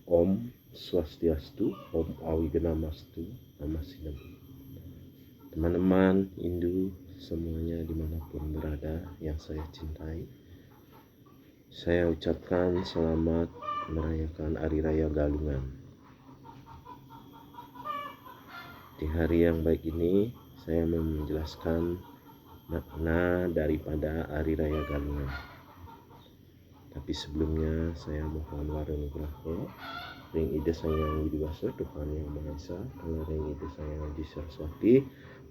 Om Swastiastu, Om Awigenamastu, Nama Siddham. Teman-teman Hindu semuanya dimanapun berada yang saya cintai, saya ucapkan selamat merayakan Hari Raya Galungan. Di hari yang baik ini, saya mau menjelaskan makna daripada Hari Raya Galungan. Tapi sebelumnya saya mohon warunugraha ring ide sayang widibasa Tuhan Yang Maha Esa, kala ring ide sayang Adi Saraswati,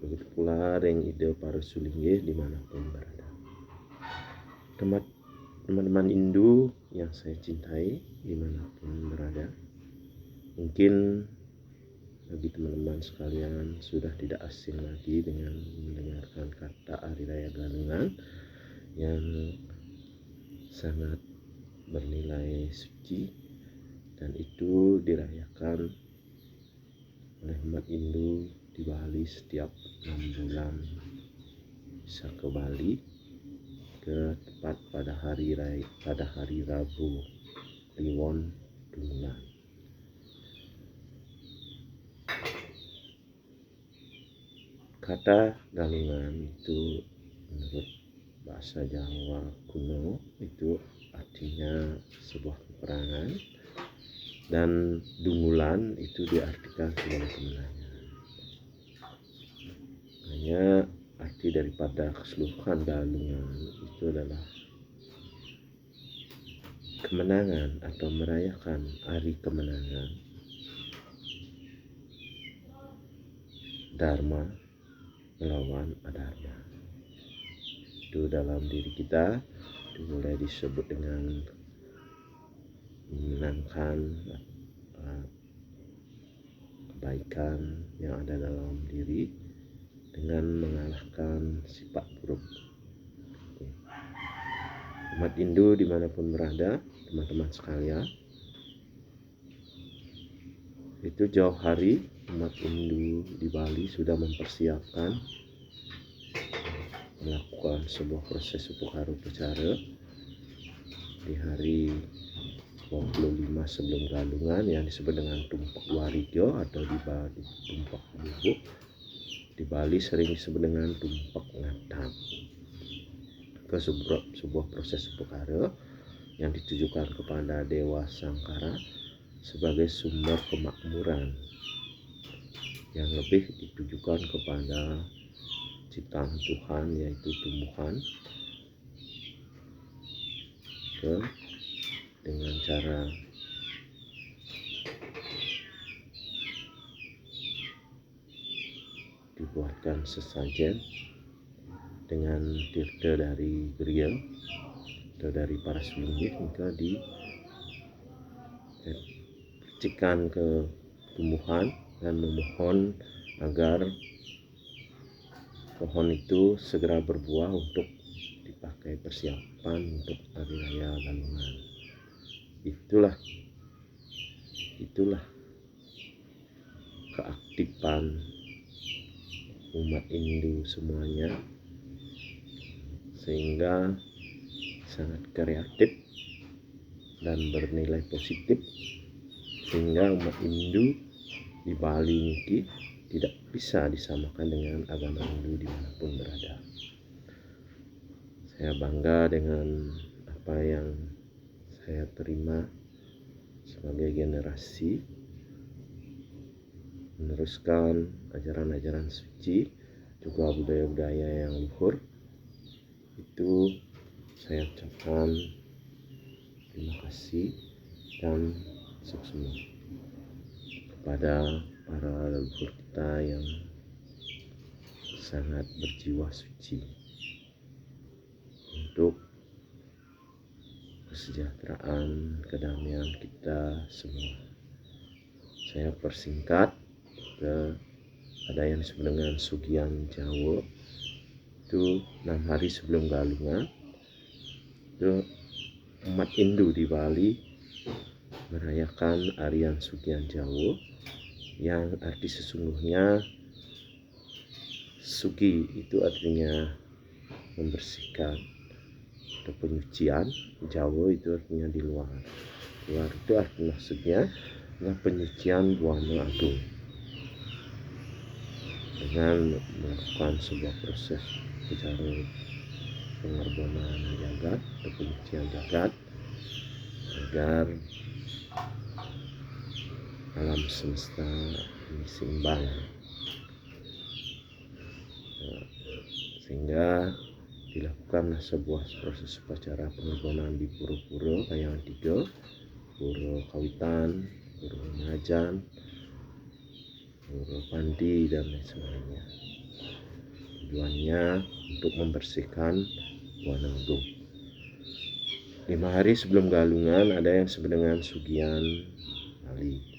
begitu pula ring ide para sulinggih dimanapun berada. Teman-teman Hindu yang saya cintai dimanapun berada, mungkin bagi teman-teman sekalian sudah tidak asing lagi dengan mendengarkan kata Hari Raya Galungan yang sangat bernilai suci, dan itu dirayakan oleh umat Hindu di Bali setiap 6 bulan bisa ke Bali, ke tepat pada hari Rabu Kliwon Dungulan. Kata galungan itu menurut bahasa Jawa kuno itu artinya sebuah peperangan, dan dungulan itu diartikan sebagai kemenangan. Hanya arti daripada keseluruhan galungan itu adalah kemenangan atau merayakan hari kemenangan Dharma melawan adharma. Itu dalam diri kita itu boleh disebut dengan memenangkan kebaikan yang ada dalam diri dengan mengalahkan sifat buruk. Umat Hindu dimanapun berada, teman-teman sekalian, itu jauh hari umat Hindu di Bali sudah mempersiapkan melakukan sebuah proses upacara di hari 25 sebelum galungan yang disebut dengan Tumpak Warijo atau di Bali Tumpak Bubuk. Di Bali sering disebut dengan Tumpak Ngatang. Ke sebuah proses upacara yang ditujukan kepada Dewa Sangkara sebagai sumber kemakmuran, yang lebih ditujukan kepada ciptaan Tuhan yaitu tumbuhan, dengan cara dibuatkan sesajen dengan tirta dari geria atau dari para sulinggih, maka dipercikan ke tumbuhan dan memohon agar pohon itu segera berbuah untuk dipakai persiapan untuk Hari Raya Galungan. Itulah keaktifan umat Hindu semuanya, sehingga sangat kreatif dan bernilai positif, sehingga umat Hindu di Bali ini tidak bisa disamakan dengan agama Hindu dimanapun berada. Saya bangga dengan apa yang saya terima sebagai generasi meneruskan ajaran-ajaran suci, juga budaya-budaya yang luhur. Itu saya ucapkan terima kasih dan sukses kepada para leluhur kita yang sangat berjiwa suci untuk kesejahteraan, kedamaian kita semua. Saya persingkat ada yang disebut dengan Sugian Jawa, itu 6 hari sebelum galungan itu umat Hindu di Bali merayakan Arian Sugian Jawa, yang arti sesungguhnya Sugi itu artinya membersihkan atau penyucian, Jawa itu artinya di luar. keluar. Itu arti maksudnya adalah penyucian Buana Agung dengan melakukan sebuah proses secara pengorbanan jagat atau penyucian jagat agar alam semesta ini seimbang, sehingga dilakukan sebuah proses upacara pengorbanan di pura-pura Kahyangan 3, Pura Kawitan, Pura Majan, Pura Pandi, dan lain sebagainya. Tujuannya untuk membersihkan Buana Agung. 5 hari sebelum galungan ada yang disebut dengan Sugian Bali.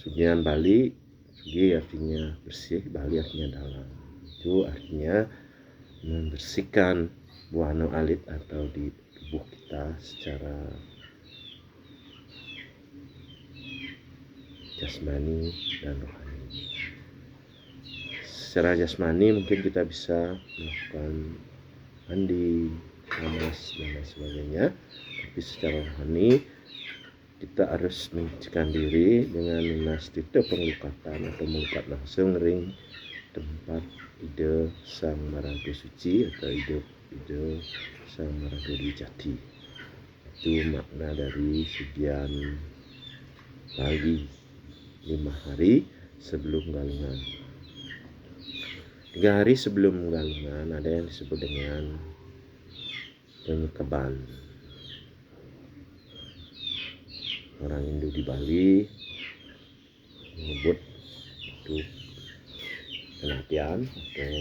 Sugian Bali, Sugi artinya bersih, Bali artinya dalam. Itu artinya membersihkan buana alit atau di tubuh kita secara jasmani dan rohani. Secara jasmani mungkin kita bisa melakukan mandi, panas, dan lain sebagainya. Tapi secara rohani kita harus menyucikan diri dengan menastita pengelukatan atau melukat langsung ring tempat ide Sang Maraga Suci atau ide Sang Maraga Dwi Jati. Itu makna dari Sugian Bali 5 hari sebelum galungan. 3 hari sebelum galungan ada yang disebut dengan penyekaban. Orang Hindu di Bali menyebut itu penantian atau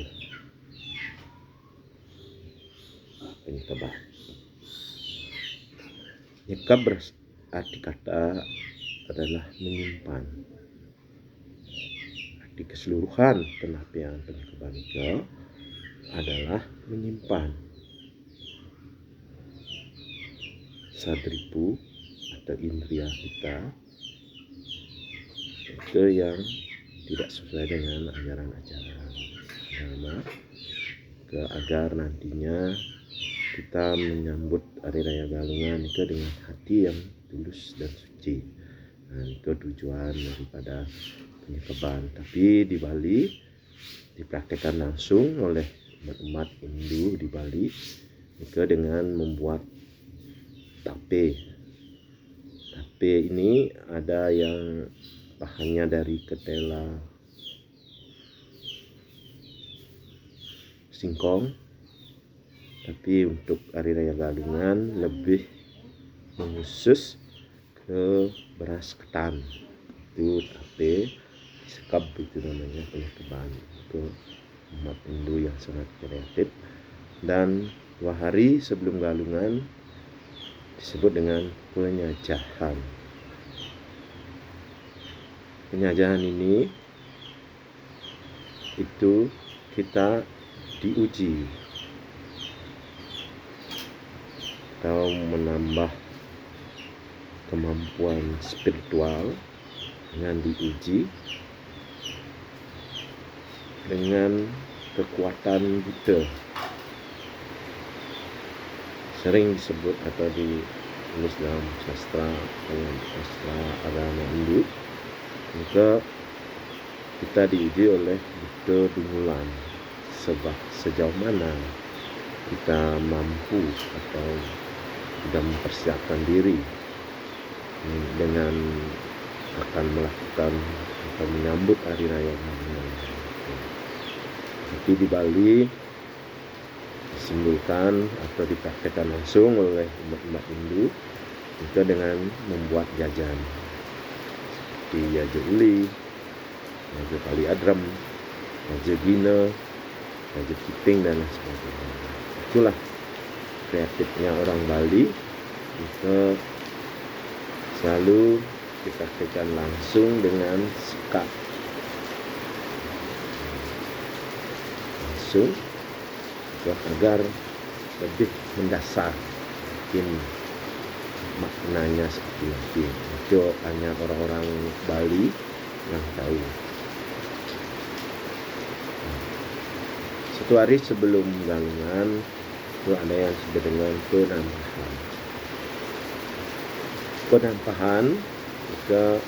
penyekaban. Nyekap berarti kata adalah menyimpan. Arti keseluruhan penampian penyekaban itu adalah menyimpan sadripu atau indria kita itu yang tidak sesuai dengan ajaran-ajaran agama, agar nantinya kita menyambut Hari Raya Galungan itu dengan hati yang tulus dan suci. Nah, itu tujuan daripada penyekaban. Tapi di Bali dipraktekkan langsung oleh umat Hindu di Bali itu dengan membuat tape. Tape ini ada yang bahannya dari ketela singkong, tapi untuk Hari Raya Galungan lebih khusus ke beras ketan. Itu tape sekap, itu namanya penyekaban. Itu umat Hindu yang sangat kreatif. Dan 2 hari sebelum galungan disebut dengan penyajahan. Penyajahan ini itu kita diuji atau menambah kemampuan spiritual dengan diuji dengan kekuatan buta. Sering disebut atau ditulis dalam sastra agama Hindu, maka kita diuji oleh buta dungulan. Sebab sejauh mana kita mampu atau sudah mempersiapkan diri dengan akan melakukan atau menyambut Hari Raya Galungan. Tapi di Bali disimbolkan atau dipraktekkan langsung oleh umat Hindu itu dengan membuat jajan seperti jaja uli, jaja kali adram, jaja gina, jaja kiping, dan lain sebagainya. Itulah kreatifnya orang Bali. Itu selalu dipraktikkan langsung dengan sekap langsung agar lebih mendasar. Mungkin maknanya seperti itu. Itu hanya orang-orang Bali yang tahu. 1 hari sebelum galungan itu ada yang disebut dengan penambahan. Penampahan ke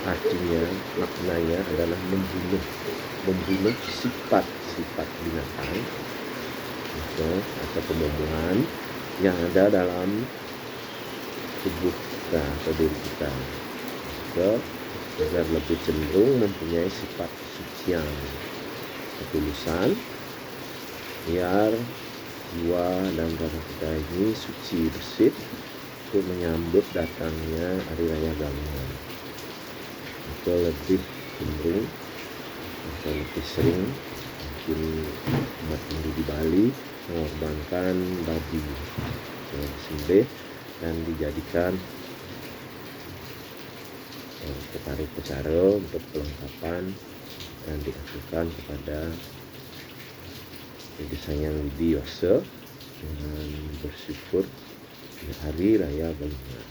artinya, maknanya adalah membunuh sifat-sifat binatang atau kebohongan yang ada dalam tubuh kita atau diri kita, agar lebih cenderung mempunyai sifat kesucian, ketulusan, biar jiwa dan raga kita ini suci bersih untuk menyambut datangnya Hari Raya Galungan. Atau lebih cenderung atau lebih sering mungkin umat Hindu di Bali mengorbankan babi yang disembelih dan dijadikan pecaru untuk kelengkapan dan diaturkan kepada Desa Hyang Widiwasa dengan bersyukur di Hari Raya Galungan.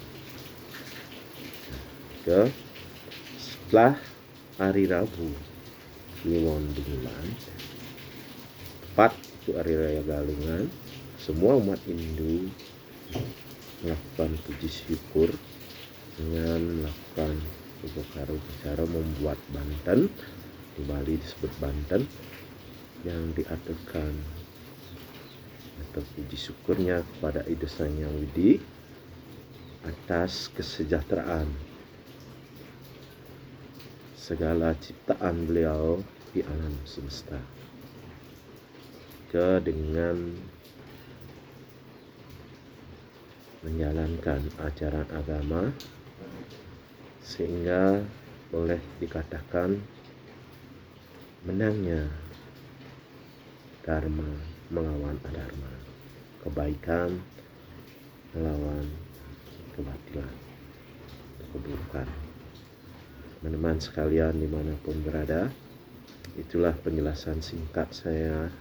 Setelah hari Rabu Kliwon Bungulan, tepat itu Hari Raya Galungan, semua umat Hindu melakukan puji syukur dengan melakukan upacara membuat banten, di Bali disebut banten, yang diaturkan atau puji syukurnya kepada Desa Hyang Widi atas kesejahteraan segala ciptaan beliau di alam semesta, dengan menjalankan ajaran agama sehingga boleh dikatakan menangnya Dharma melawan adharma, kebaikan melawan kebatilan, keburukan. Teman-teman sekalian dimanapun berada, itulah penjelasan singkat saya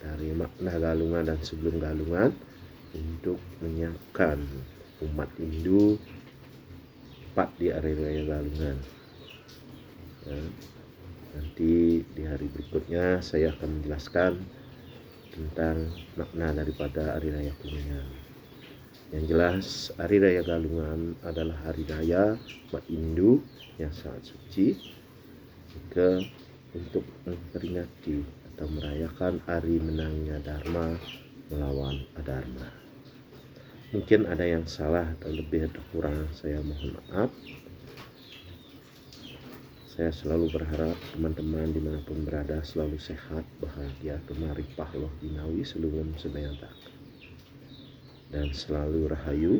dari makna Galungan dan sebelum Galungan untuk menyiapkan umat Hindu tepat di Hari Raya Galungan. Nanti di hari berikutnya saya akan menjelaskan tentang makna daripada Hari Raya Kuningan. Yang jelas, Hari Raya Galungan adalah hari raya umat Hindu yang sangat suci untuk memperingati atau merayakan hari menangnya Dharma melawan adharma. Mungkin ada yang salah atau lebih atau kurang, saya mohon maaf. Saya selalu berharap teman-teman dimanapun berada selalu sehat, bahagia, kemaripah loh dinawi selungun sebayantak, dan selalu rahayu.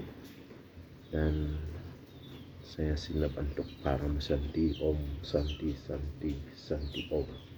Dan saya sinap untuk para santi, Om Santi Santi Santi Om.